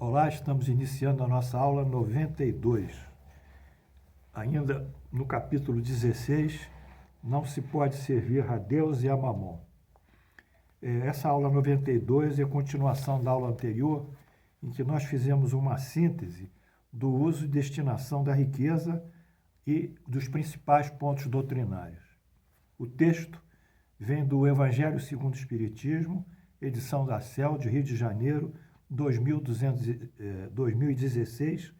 Olá, estamos iniciando a nossa aula 92. Ainda no capítulo 16, não se pode servir a Deus e a Mamon. Essa aula 92 é a continuação da aula anterior, em que nós fizemos uma síntese do uso e destinação da riqueza e dos principais pontos doutrinários. O texto vem do Evangelho segundo o Espiritismo, edição da CEL, de Rio de Janeiro, 2016,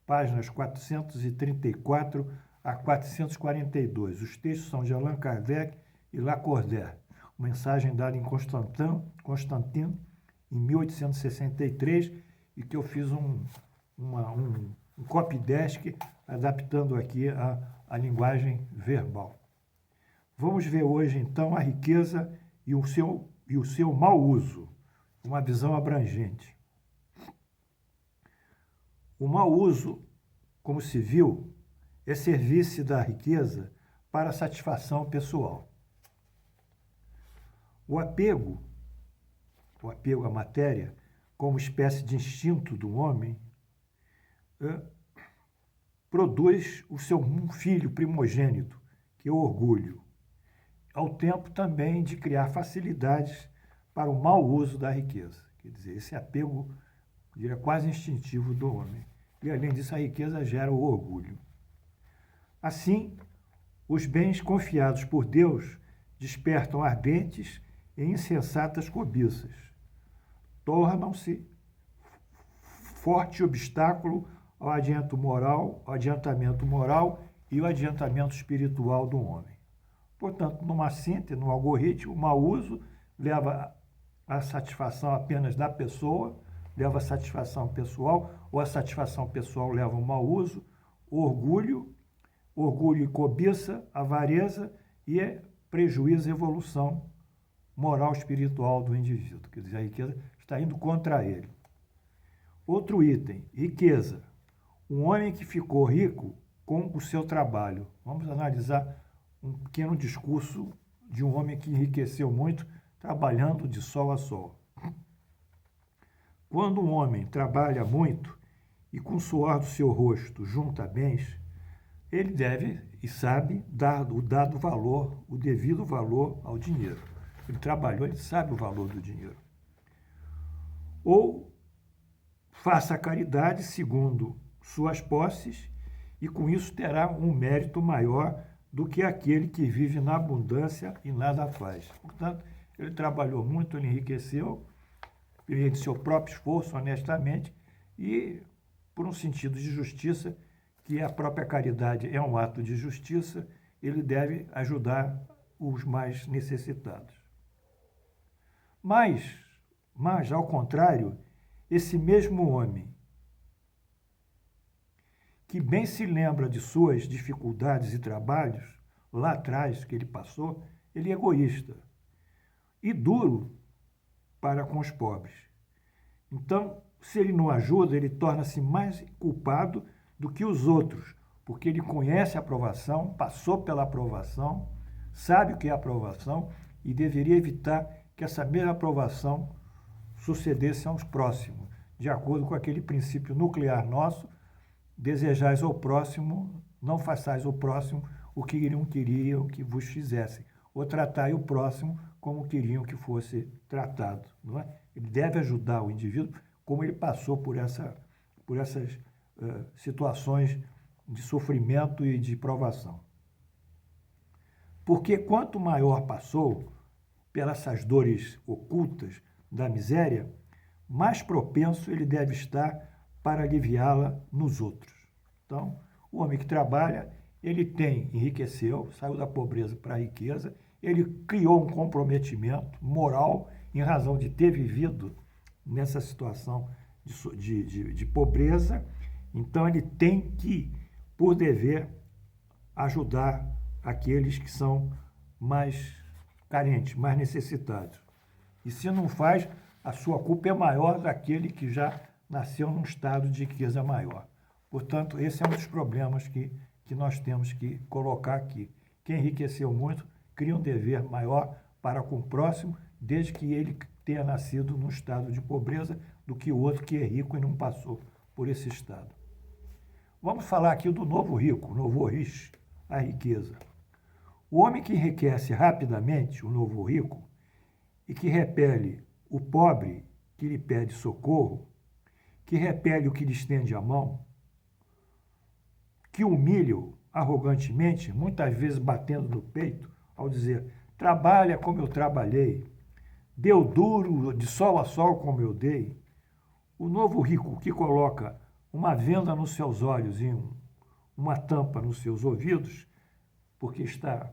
páginas 434 a 442. Os textos são de Allan Kardec e Lacordaire. Mensagem dada em Constantino, em 1863, e que eu fiz um copy-desk, adaptando aqui a linguagem verbal. Vamos ver hoje, então, a riqueza e o seu mau uso, uma visão abrangente. O mau uso, como se viu, é servir-se da riqueza para satisfação pessoal. O apego à matéria, como espécie de instinto do homem, produz o seu filho primogênito, que é o orgulho, ao tempo também de criar facilidades para o mau uso da riqueza. Quer dizer, esse apego é quase instintivo do homem. E, além disso, a riqueza gera o orgulho. Assim, os bens confiados por Deus despertam ardentes e insensatas cobiças. Tornam-se forte obstáculo ao adiantamento moral e ao adiantamento espiritual do homem. Portanto, numa síntese, no algoritmo, o mau uso leva à satisfação apenas da pessoa, leva à satisfação pessoal, ou a satisfação pessoal leva ao mau uso, orgulho e cobiça, avareza e prejuízo e evolução moral espiritual do indivíduo. Quer dizer, a riqueza está indo contra ele. Outro item, riqueza. Um homem que ficou rico com o seu trabalho. Vamos analisar um pequeno discurso de um homem que enriqueceu muito trabalhando de sol a sol. Quando um homem trabalha muito e com o suor do seu rosto junta bens, ele deve e sabe dar o dado valor, o devido valor ao dinheiro. Ele trabalhou, ele sabe o valor do dinheiro. Ou faça a caridade segundo suas posses e com isso terá um mérito maior do que aquele que vive na abundância e nada faz. Portanto, ele trabalhou muito, ele enriqueceu, de seu próprio esforço, honestamente, e por um sentido de justiça, que a própria caridade é um ato de justiça, ele deve ajudar os mais necessitados. Mas ao contrário, esse mesmo homem, que bem se lembra de suas dificuldades e trabalhos, lá atrás que ele passou, ele é egoísta e duro para com os pobres. Então, se ele não ajuda, ele torna-se mais culpado do que os outros, porque ele conhece a aprovação, passou pela aprovação, sabe o que é aprovação e deveria evitar que essa mesma aprovação sucedesse aos próximos, de acordo com aquele princípio nuclear nosso: desejais ao próximo, não façais ao próximo o que queriam que vos fizessem, ou tratai o próximo como queriam que fosse tratado, não é? Ele deve ajudar o indivíduo, como ele passou por essas situações de sofrimento e de provação. Porque quanto maior passou pelas dores ocultas da miséria, mais propenso ele deve estar para aliviá-la nos outros. Então, o homem que trabalha, ele enriqueceu, saiu da pobreza para a riqueza, ele criou um comprometimento moral em razão de ter vivido nessa situação de pobreza. Então, ele tem que, por dever, ajudar aqueles que são mais carentes, mais necessitados. E se não faz, a sua culpa é maior daquele que já nasceu num estado de riqueza maior. Portanto, esse é um dos problemas que nós temos que colocar aqui. Quem enriqueceu muito cria um dever maior para com o próximo, desde que ele tenha nascido num estado de pobreza, do que o outro que é rico e não passou por esse estado. Vamos falar aqui do novo rico, o novo rich, a riqueza. O homem que enriquece rapidamente, o novo rico, e que repele o pobre que lhe pede socorro, que repele o que lhe estende a mão, que humilha-o arrogantemente, muitas vezes batendo no peito, ao dizer: trabalha como eu trabalhei, deu duro de sol a sol como eu dei. O novo rico que coloca uma venda nos seus olhos e uma tampa nos seus ouvidos, porque está,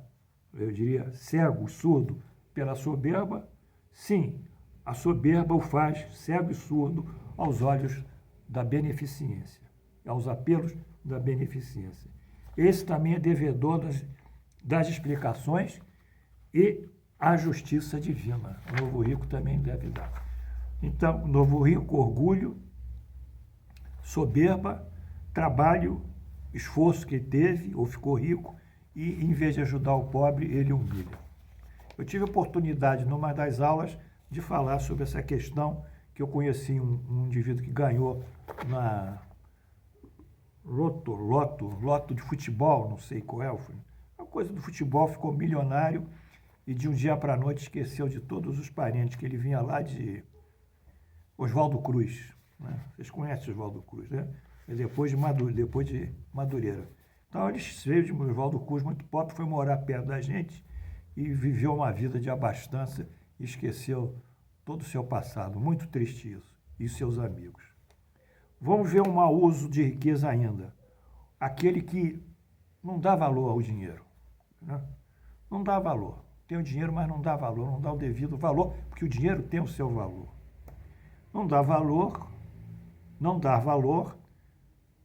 eu diria, cego, surdo pela soberba, sim, a soberba o faz cego e surdo aos olhos da beneficência, aos apelos da beneficência. Esse também é devedor das explicações e a justiça divina. O novo rico também deve dar. Então, o novo rico, orgulho, soberba, trabalho, esforço que teve ou ficou rico e, em vez de ajudar o pobre, ele humilha. Eu tive a oportunidade, numa das aulas, de falar sobre essa questão, que eu conheci um indivíduo que ganhou na loto de futebol, não sei qual é, uma coisa do futebol, ficou milionário e de um dia para a noite esqueceu de todos os parentes, que ele vinha lá de Oswaldo Cruz, né? Vocês conhecem Oswaldo Cruz, né? Depois de Madureira. Então ele veio de Oswaldo Cruz, muito pobre, foi morar perto da gente e viveu uma vida de abastança e esqueceu todo o seu passado. Muito triste isso. E seus amigos. Vamos ver um mau uso de riqueza ainda. Aquele que não dá valor ao dinheiro, né? Não dá valor. Tem o dinheiro, mas não dá valor, não dá o devido valor, porque o dinheiro tem o seu valor. Não dá valor,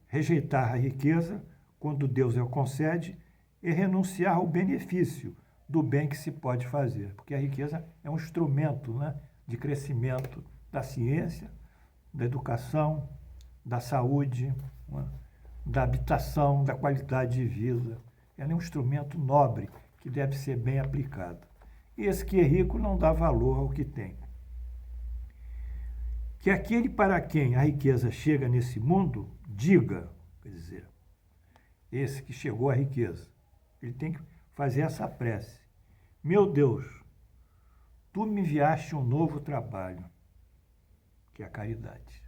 rejeitar a riqueza quando Deus a concede e renunciar ao benefício do bem que se pode fazer, porque a riqueza é um instrumento, né, de crescimento da ciência, da educação, da saúde, né, da habitação, da qualidade de vida. Ela é um instrumento nobre que deve ser bem aplicado. E esse que é rico não dá valor ao que tem. Que aquele para quem a riqueza chega nesse mundo, diga, quer dizer, esse que chegou à riqueza, ele tem que fazer essa prece. Meu Deus, tu me enviaste um novo trabalho, que é a caridade.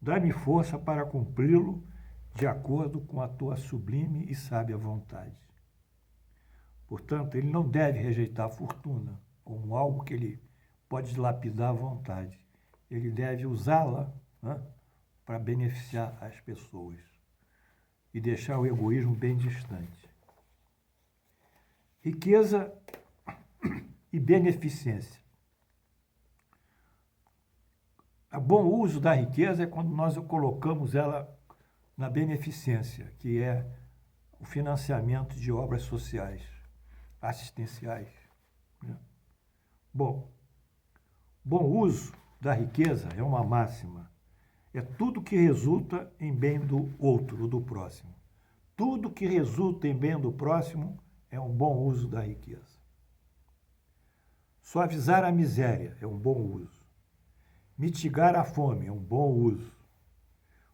Dá-me força para cumpri-lo de acordo com a tua sublime e sábia vontade. Portanto, ele não deve rejeitar a fortuna como algo que ele pode dilapidar à vontade. Ele deve usá-la, né, para beneficiar as pessoas e deixar o egoísmo bem distante. Riqueza e beneficência. O bom uso da riqueza é quando nós colocamos ela na beneficência, que é o financiamento de obras sociais, assistenciais, né? Bom uso da riqueza é uma máxima. É tudo que resulta em bem do outro, do próximo. Tudo que resulta em bem do próximo é um bom uso da riqueza. Suavizar a miséria é um bom uso. Mitigar a fome é um bom uso.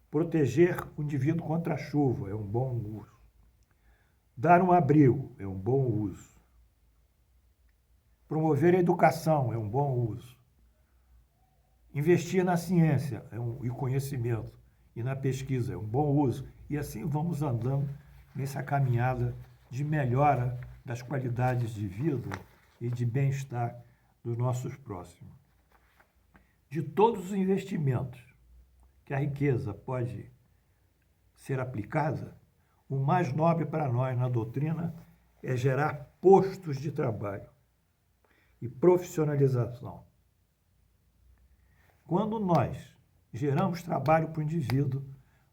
Proteger o indivíduo contra a chuva é um bom uso. Dar um abrigo é um bom uso. Promover a educação é um bom uso. Investir na ciência e conhecimento e na pesquisa é um bom uso. E assim vamos andando nessa caminhada de melhora das qualidades de vida e de bem-estar dos nossos próximos. De todos os investimentos que a riqueza pode ser aplicada, o mais nobre para nós na doutrina é gerar postos de trabalho e profissionalização. Quando nós geramos trabalho para o indivíduo,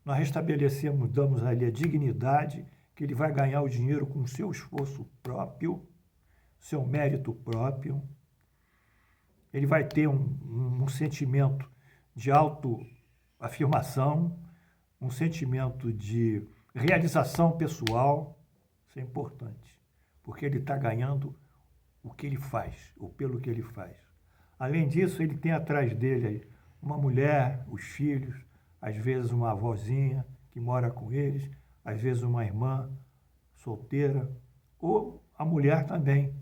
nós restabelecemos, damos ali a dignidade, que ele vai ganhar o dinheiro com o seu esforço próprio, seu mérito próprio. Ele vai ter um sentimento de autoafirmação, um sentimento de realização pessoal. Isso é importante, porque ele está ganhando o que ele faz, ou pelo que ele faz. Além disso, ele tem atrás dele uma mulher, os filhos, às vezes uma avózinha que mora com eles, às vezes uma irmã solteira, ou a mulher também.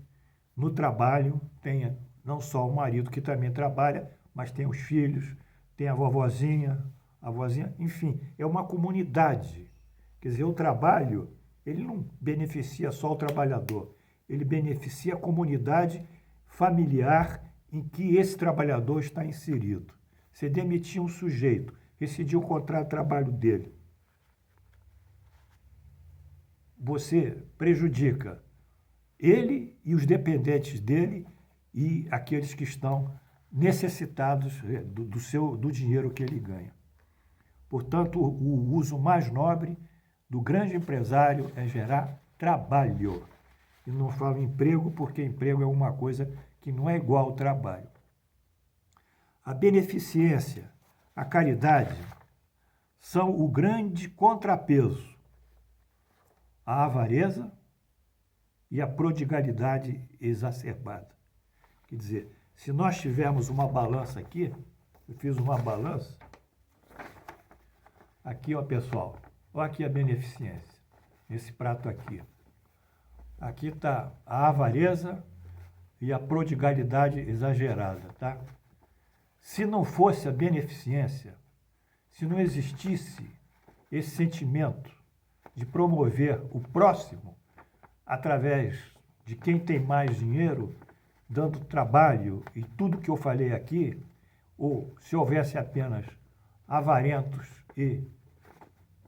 No trabalho, tem não só o marido que também trabalha, mas tem os filhos, tem a vovozinha, a vozinha, enfim, é uma comunidade. Quer dizer, o trabalho, ele não beneficia só o trabalhador, ele beneficia a comunidade familiar em que esse trabalhador está inserido. Você demitir um sujeito, rescindir o contrato de trabalho dele, você prejudica ele e os dependentes dele e aqueles que estão necessitados do dinheiro que ele ganha. Portanto, o uso mais nobre do grande empresário é gerar trabalho. E não falo emprego porque emprego é uma coisa que não é igual ao trabalho. A beneficência, a caridade são o grande contrapeso à avareza e à prodigalidade exacerbada. Quer dizer, se nós tivermos uma balança aqui, eu fiz uma balança, aqui, ó, pessoal, olha aqui a beneficência, esse prato aqui. Aqui está a avareza e a prodigalidade exagerada, tá? Se não fosse a beneficência, se não existisse esse sentimento de promover o próximo através de quem tem mais dinheiro, dando trabalho e tudo que eu falei aqui, ou se houvesse apenas avarentos e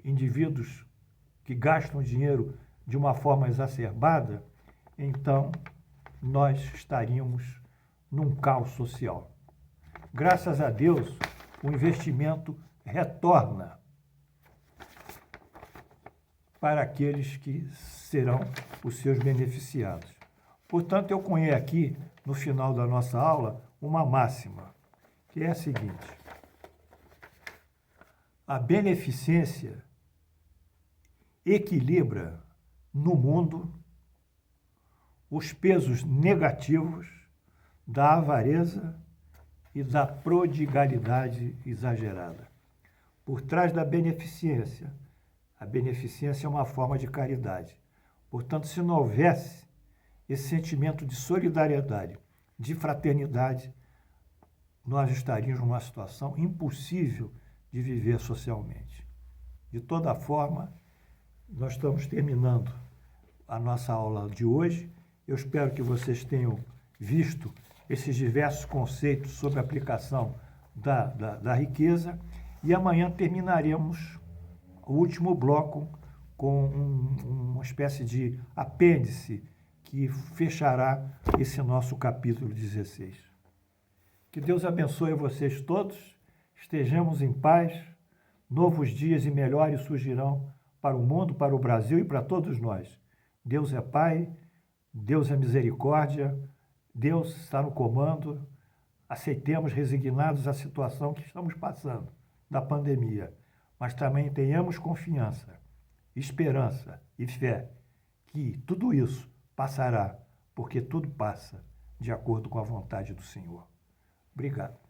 indivíduos que gastam dinheiro de uma forma exacerbada, então nós estaríamos num caos social. Graças a Deus, o investimento retorna para aqueles que serão os seus beneficiados. Portanto, eu cunhei aqui, no final da nossa aula, uma máxima, que é a seguinte: a beneficência equilibra no mundo os pesos negativos da avareza e da prodigalidade exagerada. Por trás da beneficência, a beneficência é uma forma de caridade. Portanto, se não houvesse esse sentimento de solidariedade, de fraternidade, nós estaríamos numa situação impossível de viver socialmente. De toda forma, nós estamos terminando a nossa aula de hoje. Eu espero que vocês tenham visto esses diversos conceitos sobre a aplicação da riqueza. E amanhã terminaremos o último bloco com uma espécie de apêndice que fechará esse nosso capítulo 16. Que Deus abençoe vocês todos, estejamos em paz, novos dias e melhores surgirão para o mundo, para o Brasil e para todos nós. Deus é Pai, Deus é misericórdia, Deus está no comando. Aceitemos resignados a situação que estamos passando, da pandemia, mas também tenhamos confiança, esperança e fé que tudo isso passará, porque tudo passa de acordo com a vontade do Senhor. Obrigado.